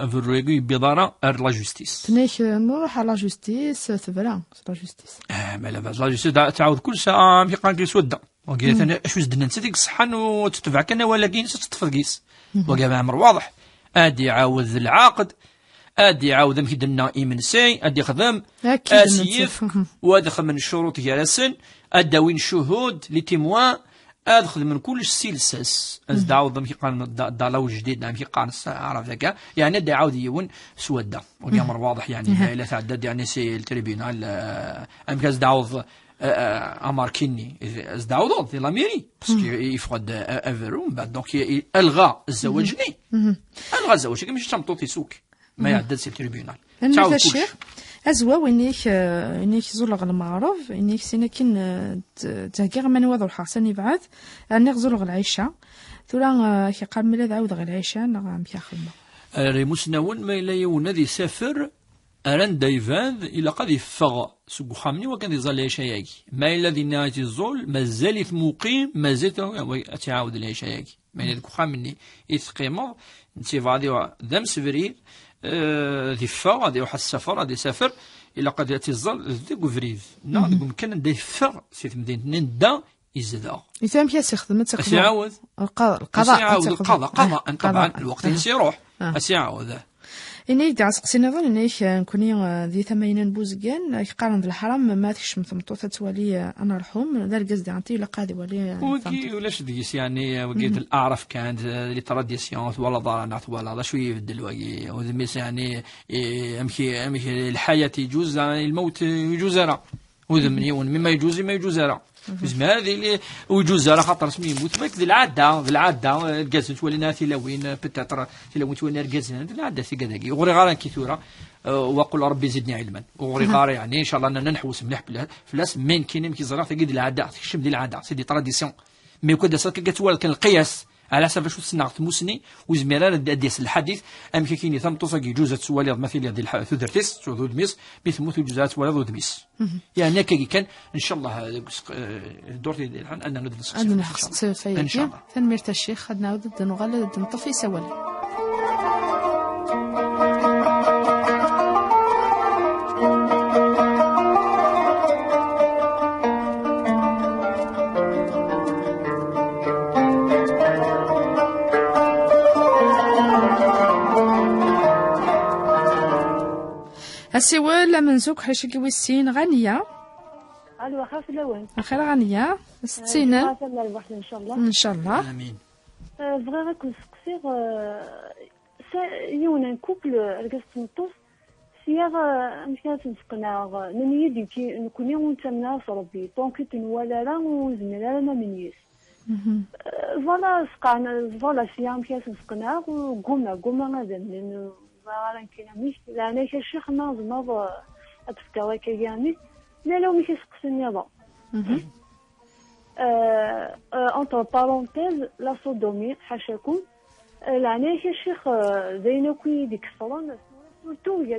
افريغي بضارة لا جوستيس تنيك نروح على لا جوستيس ثبرا لا جوستيس ما لا باس لا جوستيس تعاود كل ساعة في قانك سودة وقيت انا اش وزدنا انت ديك الصحن وتتبع كنا ولا كاين تتفرقيس وقال امر واضح ادي عاود العاقد ادي عاود مكي درنا ايمنسي ادي خدم اسيف وادخل من الشروط ديال السن اداوين شهود لي تيموان ادخل من كل السلسس از داود مكي قال دالاو جديد مكي قال عرف ذاك يعني ادي عاود يون سوده والامر واضح يعني لا تعدد يعني سي التريبيونال امكاز داود اماركيني از داود في لاميري باسكو يفقد افروم بعد دونك الغى الزواج الغى الزواج ماشي تمطوطي سوك ما يعدل سي التريبيونال تعاود الشيخ ازوا وينيك زولغ المعروف انيك سينا كين تهكيغ من وضع الحسن يبعث اني زولغ العيشه ثورا كي قال ملي عاود غير العيشه نغام كي خدمه ريموس ناون ما الا يون ذي سافر اران دايفان الى قد يفغ سوق خامني وكان يزال العيشه ياكي ما الا ذي نهايه الزول مازال مقيم مازال تعاود العيشه ياكي ما الا خامني يثقيمو انت فادي ذم سفري ذي فا غادي يروح السفر غادي يسافر الى قد ياتي الظل ذي كوفريد ممكن ندي فر سي مدينه ندا يزدا يفهم كيف يخدم يعاود القضاء طبعا الوقت يروح يعاود إني دا سقسينا ظن إني نكوني ذي 80 بوزقان قارن ذي الحرام ما تكش مثمطوطة توالي أنا رحوم ذا القصد عنتي ولا قاضي ولي وكي ولاش ديس يعني وقيت الأعرف كانت لي تراديسيون ولا ضرانات ولا شوية يبدل واقي وذميس يعني أمشي الحياة يجوز الموت يجوز راه وذمني مما يجوز ما يجوز راه بسم هذه اللي ويجوز راه خاطر سمي يموت ماك ذي العاده الكازن تولينا تلاوين بتاتر تلاوين تولينا الكازن العاده في كذاكي وغري غار كيثوره وقل ربي زدني علما وغري غار يعني ان شاء الله اننا نحوس مليح فلاس مين كاين كيزرا تلقى العاده تكشم ديال العاده سيدي تراديسيون مي كدا صافي كتوالد كان القياس على حسب واش صنعت موسني وزميرا ديس الحديث ام كاينين ثم توصل جوزات سوالي مثلا ديال ثدرتيس ثود ميس بيثموت جوزات ولا ذود ميس يعني كي كان ان شاء الله دورتي ديال اننا ندرس ان شاء الله تنميرت الشيخ خدنا ضد نغلد نطفي سوالي السوال من زوج حشكي والسين غنية. الو خاف لون خير غنية ستينة ان شاء الله ان شاء الله امين. بغيت نسقسيغ يون ان كوبل رقصتنطوس سيغ مشات نسقناغ نميد نكوني ونتمنا في ربي دونك تنوالا لا وزميلا ما منيس فوالا سقعنا فوالا سيغ مشات نسقناغ وقوما هذا لأنه فوالا كاينه مش لأنا كالشيخ ناظم أتفكر كيامي لا لو مش سقسني هذا entre parenthèses la sodomie حاشاكم لعني كالشيخ زينو كي ديك الصلاه تويا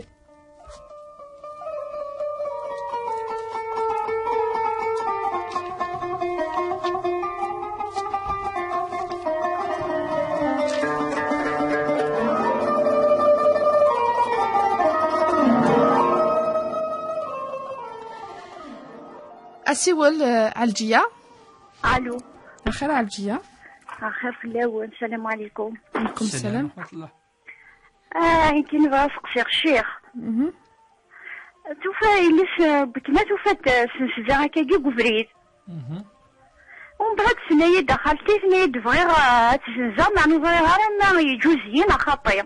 السوال علجية. الو خير علجية. خير في الاول السلام عليكم. وعليكم السلام ورحمة الله. يمكن نبغى نسقسي الشيخ توفى إليس بكما توفات سنسجا هكاكي كوفريت ومن بعد سنايا دخلتي سنايا دفغيغ تزنزا مع نظريغ ما يجوزين خاطي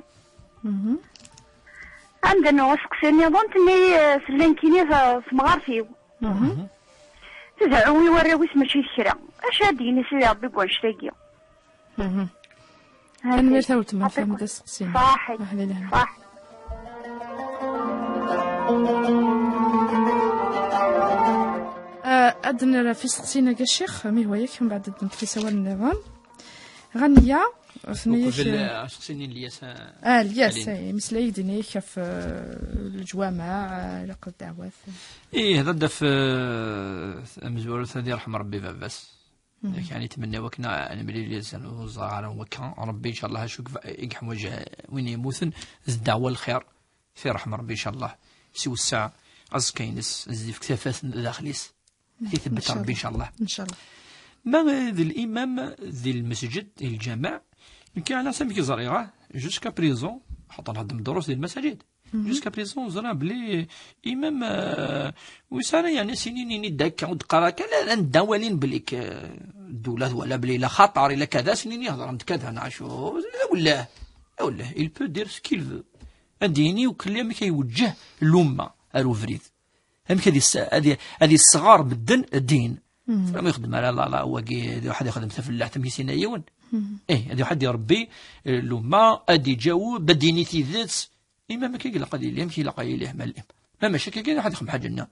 عندنا وسقسيني ظنتني سلانكيني في مغارفيو تزعوي وراويس ماشي كرا اش هاديني سيدي ربي كونشتاكيا انا مرتاوت ما فهم دا سقسيني صح صح أدنى في سقسينا كاع الشيخ مي هو ياك من بعد نتفي سوا النظام غنية فنيك سقسيني الياس الياس مسلاي دينيك في الجوامع لقد دعوات هذا في مزور ثاني يرحم ربي باباس يعني تمنى وكنا نملي الياسان وزغارا وكان ربي ان شاء الله شوف يقحم وجه وين يموتن الدعوة الخير في رحم ربي ان شاء الله سوى الساعة أزكينس زيف كتافات داخليس يثبت ربي إن شاء الله. إن شاء الله. ما ذي الإمام ذي المسجد الجامع كان على سامي كزريعة جوسكا بريزون حط لها دروس ديال المساجد جوسكا بريزون زرا بلي إمام ويسارا يعني سنين نداك ودقرا كان نداولين بليك الدولة ولا بلي لا خطر إلا كذا سنين يهضر عند كذا نعشو ولا il peut dire ce qu'il veut أديني وكل كيوجه الأمة الوفريد هم هذه الصغار بالدن الدين فما يخدم على لا هو واحد يخدم في اللحم تم كيسينا يون هذا واحد يربي الأمة أدي جو بدينيتي ذات إما ما كيقلق هذه اليوم كيلاقى ليه مال ما ماشي كاين واحد يخدم حاجة لنا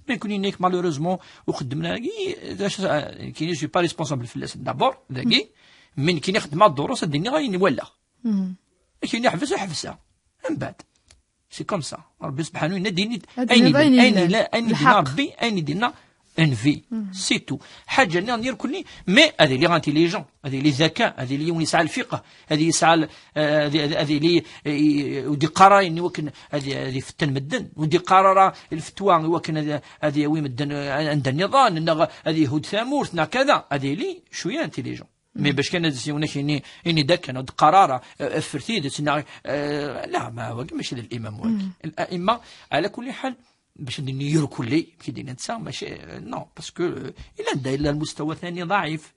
ما يكون هناك مالوريزمون وخدمنا كاين جو با ريسبونسابل في الناس دابور ذاكي من كاين يخدم مع الدروس الدنيا غادي ولا كاين يحفزها من بعد سي كوم سا ربي سبحانه يناديني أين دينا ربي أين دينا انفي سي تو حاجه ندير كلني مي هذه لي انتيليجون هذه لي ذكاء هذه لي يسعى الفقه هذه يسعى هذه لي ودي قراين وكن هذه في التنمدن ودي قرار الفتوى وكن هذه وي مدن عند النظام هذه هود ثامورثنا كذا هذه لي شويه انتيليجون مي باش كان هناك اني داك انا قراره فرتيد لا ما ماشي الامام الائمه على كل حال باش نديرو كلي كيدير نتسا ماشي نو باسكو الا المستوى ثاني ضعيف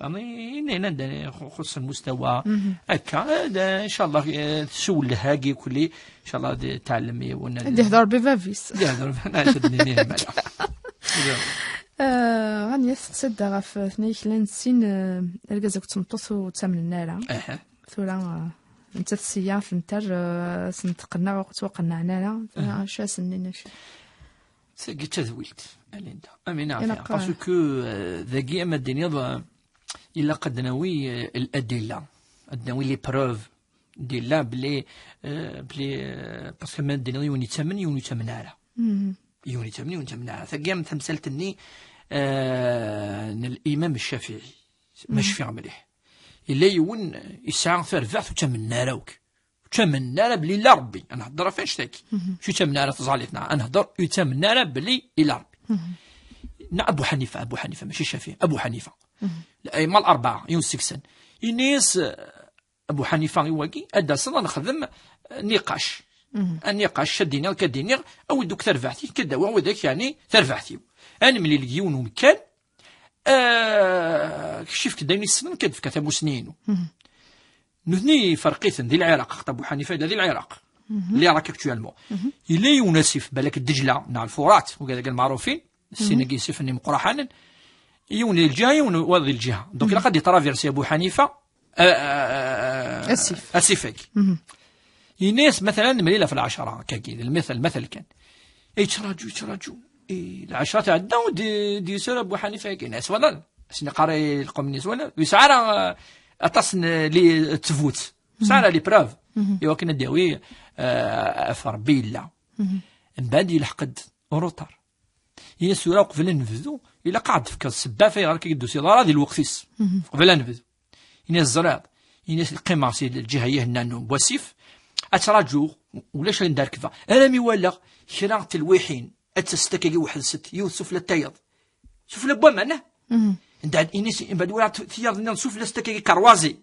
يعني هنا خص المستوى هكا ان شاء الله تسول هاكي كلي ان شاء الله تعلمي يهضر بفافيس يهضر ناشدني غادي يسقسد غاف ثنيك لانسين الكازاك تمطوس وتسامن النار ثورا انت تسيا في النتاج سنتقنا وتوقنا هنا شو سنين شو سقيت تذويلت اليندا امين عافيه باسكو ذاكي اما الدنيا الا قد نوي الادله الدنوي لي بروف ديال بلي باسكو ما الدنيا يوني ثمن على يوني ثمن على ثقيم تمثلتني الامام الشافعي ماشي في مليح الا يون يسعى فرفع وتمنى راوك تمنى بلي لا ربي انا نهضر فين شتاكي شو تمنى تزاليتنا انا نهضر يتمنى بلي الا ربي ابو حنيفه ماشي الشافعي ابو حنيفه الائمه الاربعه يونسكسن الناس ابو حنيفه يواكي ادا صنا نخدم نقاش النقاش شدينا كدينير او دوك ترفعتي كدا هو ذاك يعني ترفعتي انا ملي لقيون ومكان كشفت دايني السنن كدف كتابو سنين نثني فرقيتن ديال العراق ابو حنيفه ديال العراق اللي راك اكتوالمون الا يونسف بالك الدجله مع الفرات وكذا المعروفين السنغي سفني مقرحانا يون الجهه يون وذي الجهه دونك الا قد يترافيرسي ابو حنيفه السيفك الناس مثلا مليله في العشره كاكيد المثل كان يتراجو العشره تاع الداو دي سور ابو حنيفه كاين ناس ولا سني قاري القومنيس ولا يسعر اتصن لي تفوت سعر لي بروف ايوا كنا داوي افر بيلا من بعد يلحقد روتر هي سوره قبل نفذو الا قعد في السبافه غير كيدو سي دار هذه الوقتيس قبل نفذو الناس الزراد الناس القمه سي الجهه هي هنا بواسيف اتراجو ولا شي ندار كذا انا مي ولا شرا تلويحين اتستكي واحد ست يوسف للتيض شوف لبوا معناه عند انيس بعد ولا تيار نشوف لاستكي كروازي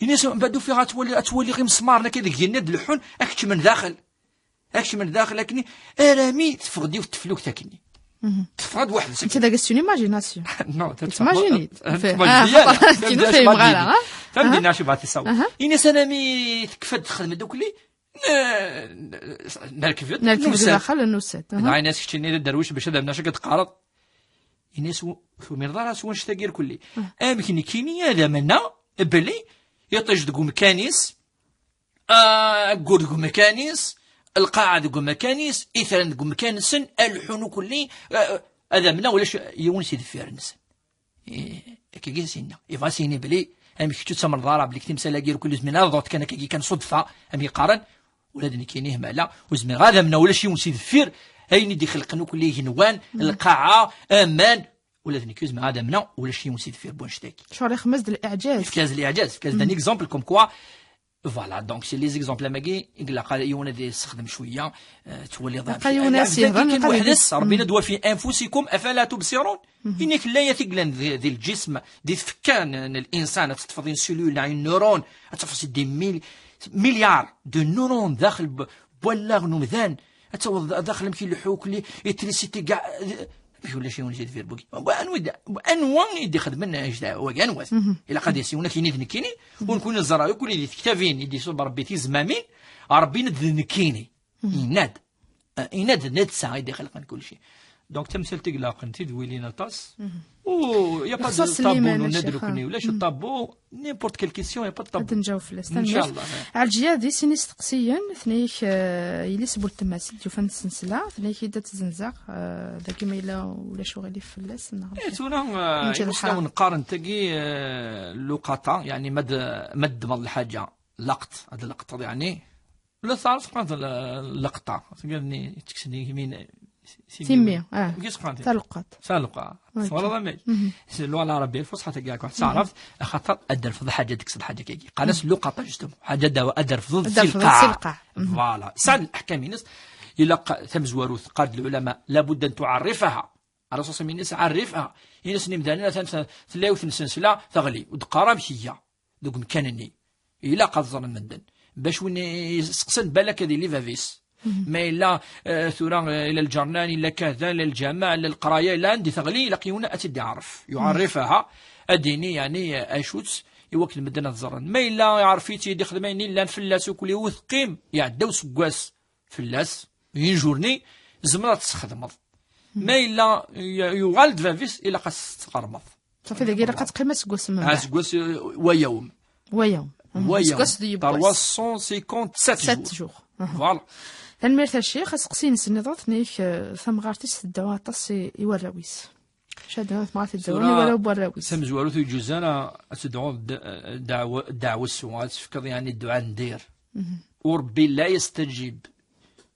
انيس بعد فيها تولي غير مسمارنا كذا ديال اللحون اكش من داخل لكن ارامي تفقدي وتفلوك تاكني تفرض واحد انت دا قصتوني ماجيناسيون نو تماجيني كينو فاهم غالا فهمتينا شي بغات تصاوب إني سنامي تكفد خدمة دوك لي نركب داخل النوسات هاي ناس كتشيني الدرويش باش هذا ناش قتقارض الناس ومرضى راس واش تاقير كلي امكن كيني هذا منا بلي يطيج دقو مكانيس قول دقو مكانيس القاعة دقو مكانيس إثرا دقو مكانيس الحنو كلي هذا منا ولاش يونس يدفير الناس كي سينا يفاسيني بلي امي كنت تسمر ضارب بلي كتم سلاقير كل زمن هذا كان صدفة امي قارن ولادني كاينيه مالا وزمن غادا منا ولا شي ونسي دفير هاين يدي خلقنو كل هنوان القاعة امان ولادني كيوز مع هذا منا ولا شي ونسي دفير بونشتاكي شغل خمس د الاعجاز فكاز الاعجاز فكاز دان اكزامبل كوم كوا فوالا دونك سي لي زيكزامبل ماكي يقول لك يونا دي يستخدم شويه تولي ضعف كاين وحدث ربي ندوى في انفسكم افلا تبصرون انك لا يثقلن ذي الجسم دي فكان الانسان تتفضين سيلول عين نورون تفصل دي مليار دو نورون داخل بولاغ نمذان داخل يمكن الحوك لي الكتريسيتي كاع ولا شي ونجي في البوكي انواع يدي خدمنا وانواس الا قد يسيونا كاين ذنكيني ونكون الزرايو كل اللي تكتافين يدي صوب ربي تيزمامين ربي ندنكيني يناد ندسا يدي خلقنا كل شيء دونك تمثل تقلاق انت دويلينا طاس و يا با طابو ندركني ولاش الطابو نيمبورت كيل كيسيون يا با طابو نجاوب في ان شاء الله على الجيادي سيني استقسيا ثنيك يلي سبول التماثيل جوفان السلسله ثنيك يدا تزنزاق داك ما الا ولا شغل في اللاس تونا نسلاو نقارن تاكي لقطه يعني مد الحاجه لقط هذا اللقطه يعني لا صار قانت اللقطه قالني تكسني يمين سيمية كيس قانتي سالقات والله ما اللغه العربيه الفصحى تاعك واحد تعرف خاطر ادر في حاجه ديك الحاجه كي قالس لقطه جستم حاجه دوا ادر في القاع فوالا سال الاحكام الناس يلقى ثم زواروث قال العلماء لابد ان تعرفها على اساس من الناس عرفها الناس نمدانا ثلاث سلسله تغلي ودقاره مشيه دوك مكانني الا قد ظن مدن باش وين يسقسن بالك هذه لي فافيس ما إلا ثورا إلى الجرنان إلا كذا إلى الجامع إلى القراية إلا عندي تغلي لقيونا أتدي يعرفها أديني يعني أشوت يوكل مدينة الزرن ما إلا يعرفيتي يدي خدمين إلا فلاس وكل يوثقيم يعداو سكواس فلاس ينجورني زمرة تستخدم ما إلا يغالد فافيس إلا قاس تقرمض صافي داكي راه كتقيم سكواس من سكواس ويوم 357 جور فوالا الميرث الشيخ سقسين سنيضات نيك ثم غارتيس الدواء طسي يوراويس شاد مات الدواء ولا بوراويس سم زوارو في جوزانا تدعو دعوة السؤال فكر يعني الدعاء ندير وربي لا يستجيب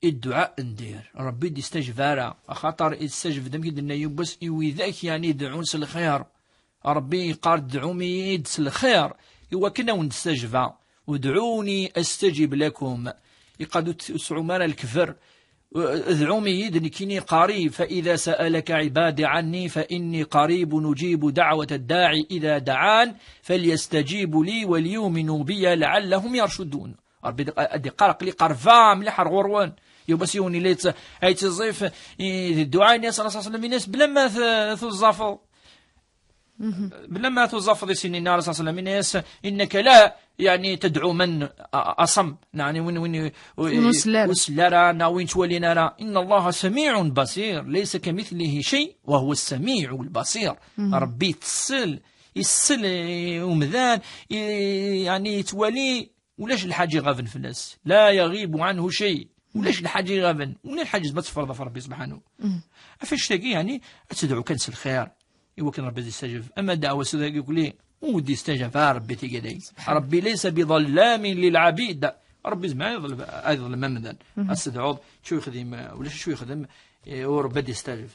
الدعاء ندير ربي يستجيب راه خاطر يستجيب دم كيدنا يبس وذاك يعني يدعون الخير ربي قال دعومي يدس الخير إوا كنا ونستجيب ودعوني استجب لكم يقادوا سعمان الكفر ادعوني يدني كيني قريب فإذا سألك عبادي عني فإني قريب نجيب دعوة الداعي إذا دعان فليستجيبوا لي وليؤمنوا بي لعلهم يرشدون ربي أدي قرق لي قرفا مليح غروان يبسيوني ليت أي تزيف الدعاء الناس صلى الله عليه وسلم الناس بلما توظفوا بلما توظف سنين النار صلى الله عليه وسلم الناس إنك لا يعني تدعو من أصم يعني وين وسلرا وين تولينا إن الله سميع بصير ليس كمثله شيء وهو السميع البصير ربي يسل ومذان يعني تولي ولاش الحاجة غافن في الناس لا يغيب عنه شيء ولاش الحاجة غافن ولا الحاجة ما تفرض في ربي سبحانه أفاش تلاقي يعني تدعو كنس الخير إيوا كان ربي يستجب أما الدعوة السوداء يقول لي ودي استجاب ربي تيجي ربي ليس بظلام للعبيد ربي زعما يظلم ممدن استدعو شو يخدم ولا شو يخدم وربي يستجب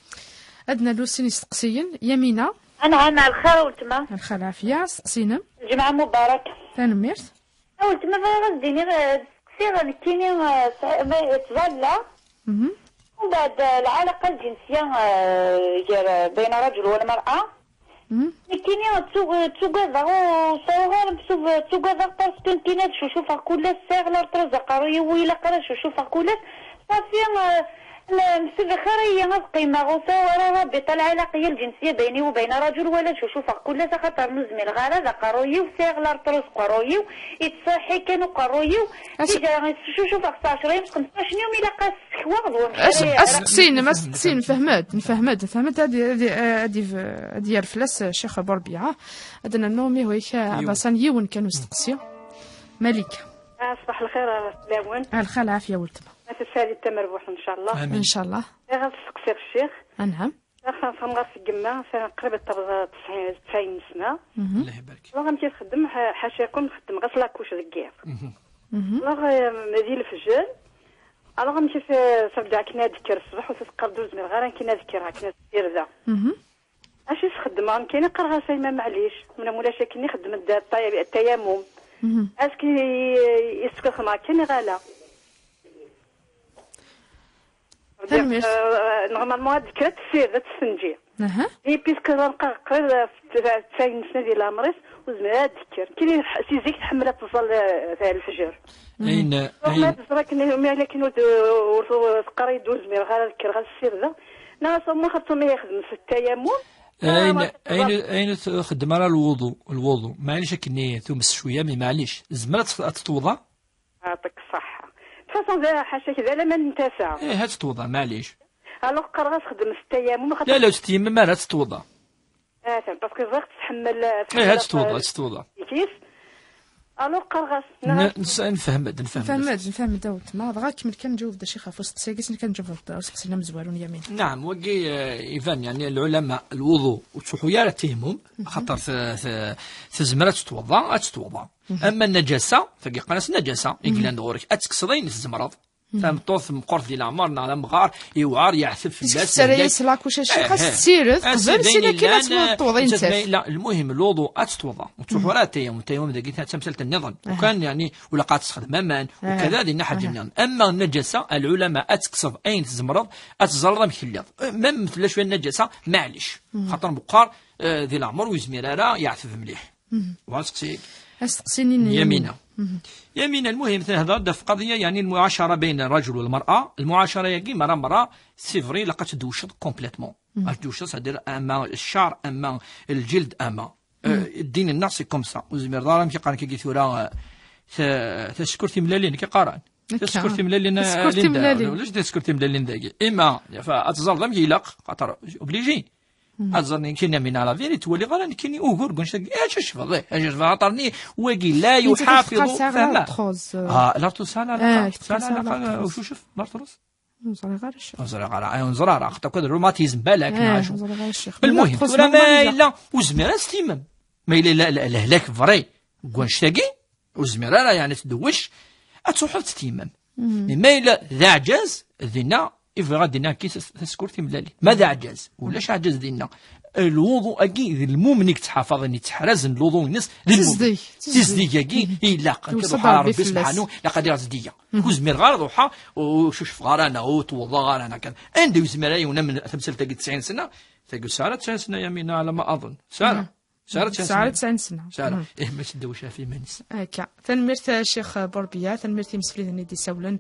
أدنى لوسين يستقسين يمينة أنا الخير ولتما الخير عافية سقسينا الجمعة مبارك تنمير ولتما غاديني سقسي غنكيني تبادلا ومن بعد العلاقة الجنسية بين رجل والمرأة كيني تسوغادا وصوغا تسوغادا باسكو كيني تشوفها كل ساعة لا ترزق ويلا قرا تشوفها كل صافي في الخيرية قيمة غوصة ورا رابطة العلاقية الجنسية بيني وبين رجل ولد شوف كل خاطر نزمي الغالة ذا قروي وسيغ لارتروس قروي يتصحي كانوا قروي شوف 19 يوم 15 يوم إلا قاس سكوار ما سقسين فهمت هذه يرفلس شيخ بربيعة أدنى النومي هويك عباسان يون كانوا استقسيو ملكة. صباح الخير لاون. الخير عافية ولتما. ما تسالي التمربوح ان شاء الله. ان شاء الله. غير تسقسي الشيخ. نعم. فنغا في الجماعة قريبة 90 سنة. الله يبارك. والله غنمشي نخدم حاشا يكون نخدم غير لاكوش دكير. والله مدينة الفجر. أنا غنمشي في صبدا كنا نذكر الصباح وتسقر دوز من الغران كنا نذكرها كنا ندير ذا. اش نخدم كاين قرها سايمه معليش من مولاش كني خدم التيمم. اسكي يسكر ما كاين غالا. نورمالمون ذكرت السير تسنجي. هي بيسك نبقى قريب 90 سنه ديال العمريس وزمرها تذكر كاين سيزيك تحملها توصل في الفجر. اين تزرك ملي كاين قري دوز من غير ذكر غير السير ذا ناس ما خاصهم يخدم في التيمم. اين خدم على الوضوء معليش كني تمس شويه مي معليش زمرت تتوضا. يعطيك الصحه فاصون ذا حاشا كذا لا ما ننتفع. هات تتوضا معليش. الوغ قرا تخدم التيمم لا تتيمم ما تتوضا. باسكو زغت تحمل. هات تتوضا. كيف الوغ قرغس نفهم داوت ما بغاك من كان نجاوب دا شي خافوس تساكس كان نجاوب سقسنا مزوالون يمين. نعم وكي ايفان يعني العلماء الوضوء وتحويا التيمم خاطر في زمرات تتوضا اما النجاسه فكي قناس النجاسه يقلان دورك اتكسرين الزمرض فهم طوف مقرف ديال عمرنا على مغار يوعر يعثف في الناس سري يسلاك واش شي خاص تسيرت قبل سينا كي توضين لا المهم الوضوء اتوضا وتحويا التيمم دقيتها تمثلت النظام وكان يعني ولا قات تستخدم امان وكذا دي ناحيه الجنان. اما النجاسه العلماء اتكسر اين الزمرض اتزرر مخلط ما مثل شويه النجاسه معليش خاطر بقار ذي العمر وزميراره يعثف مليح. واسقسيك استقسيني يمين المهم هذا في قضيه يعني المعاشره بين الرجل والمراه. المعاشره يجي مرة سيفري لقات دوشت كومبليتمون دوشت صدر اما الشعر اما الجلد اما الدين الناس كوم سا وزمير دارم كي قال كي ثورا تشكرتي ملالين كي قارن تشكرتي ملالين ولاش تشكرتي ملالين داكي اما فاتظلم يلاق خاطر اوبليجي أظن كنا من على فيري تولي غير كني أوغور قنشت إيش فضي إيش فاطرني وجي لا يحافظ فما لارتوس لا وشو شوف لارتوس نزرار أخطأ كذا روماتيزم بالك نعيشو المهم ولا ما إلا وزميرة ستيمم ما إلا لا هلاك فري قنشتاقي وزميرة يعني تدوش أتروح تستيمم ما إلا ذا عجاز ذينا إذا غادينا كي تسكرتي ملالي ماذا عجز ولاش عجز دينا الوضوء أكيد المؤمن تحافظ أن تحرز الوضوء الناس تزدي أكيد إلا كروح ربي سبحانه لقد يزدي وزمير غار روحا وشوف غارانا وتوضا غارانا كان عندي وزمير يونا من تمثل تاقي 90 سنة تاقي سارة 90 سنة يمينا على ما أظن سارة 90 سنة سارة ما تدوشها في منس هكا تنمرت الشيخ بربيا تنمرت مسفلي ندي سولن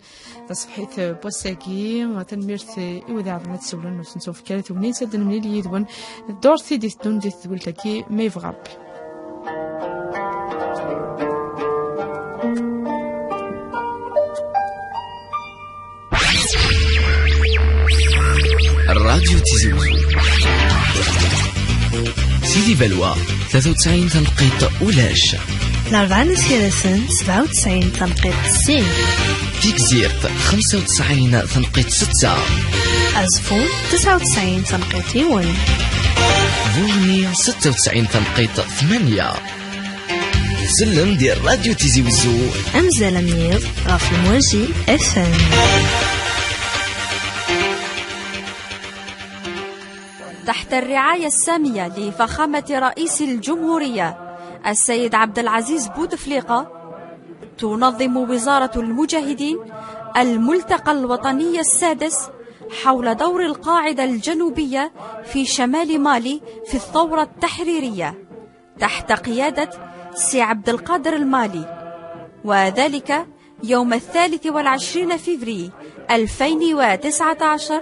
تصحيت بوساكي تنمرت إذا عبنا تسولن وسنسوف كارث ونين سدن من اللي يدون دور ثيدي تدون دي تقولتكي ما يفغرب الراديو تيزيوزو سيدي بلوى 93 تنقيط ولاش الأربعة سيرسن 97 تنقيط 90 ديك زيرت 95 تنقيط 6 أزفون 99 تنقيط 1 فورني 96 تنقيط 8 سلم ديال راديو تيزي وزو أمزال ميض غاف المواجي FM. تحت الرعاية السامية لفخامة رئيس الجمهورية السيد عبد العزيز بوتفليقة تنظم وزارة المجاهدين الملتقى الوطني السادس حول دور القاعدة الجنوبية في شمال مالي في الثورة التحريرية تحت قيادة سي عبد القادر المالي، وذلك يوم 23 فبراير 2019